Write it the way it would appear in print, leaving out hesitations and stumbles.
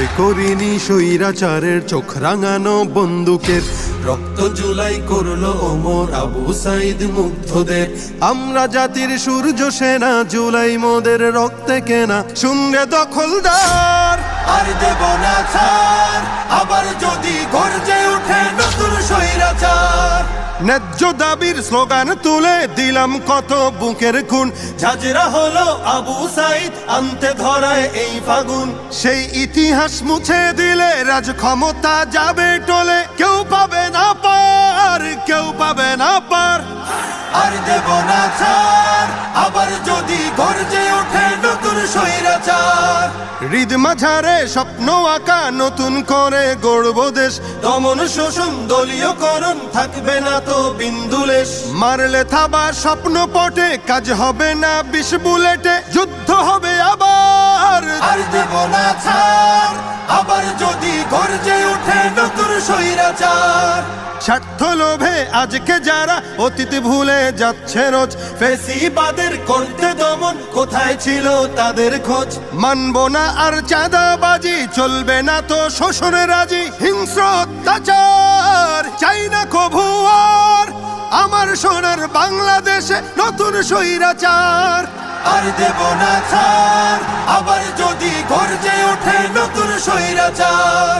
ভয় করিনি স্বৈরাচারের চোখ রাঙানো বন্দুকের। রক্ত জুলাই করলো ওমর আবু সাইদ মুগ্ধদের। আমরা জাতির সূর্য সেনা, জুলাই মোদের রক্তে কেনা। শুনলে দখলদার আর দেব না ছাড়, আবার যদি গর্জে ওঠে নতুন স্বৈরাচার। ন্যায্য দাবির স্লোগান তুলে দিলাম কত বুকের খুন। ঝাঁঝরা হলো আবু সাইদ আনতে ধরায় এই ফাগুন। সেই ইতিহাস মুছে দিলে রাজ ক্ষমতা যাবে টলে। কেউ পাবে না পার, কেউ পাবে না পার। আর দেব না ছাড়, আবার যদি গর্জে ওঠে নতুন স্বৈরাচার। হৃদ মাঝারে স্বপ্ন আঁকা নতুন করে গড়ব দেশ। দমন শোষণ দলীয়করণ থাকবে না তো বিন্দুলেশ। মারলে থাবা স্বপ্ন পটে, কাজ হবে না ২০ বুলেটে। যুদ্ধ হবে আবার, আর দেব না ছাড়, আবার যদি গর্জে ওঠে নতুন স্বৈরাচার। স্বার্থ লোভে আজকে যারা অতীত ভুলে যাচ্ছে রোজ। ফেসিবাদের করতে দমন, কোথায় ছিল তাদের খোঁজ। মানব না আর চাঁদাবাজি, চলবে না তো শোষণ রাজি। হিংস্র অত্যাচার চাই না কভু আর, আমার সোনার বাংলাদেশে নতুন স্বৈরাচার। আর দেব না ছাড়, আবার যদি গর্জে ওঠে নতুন স্বৈরাচার।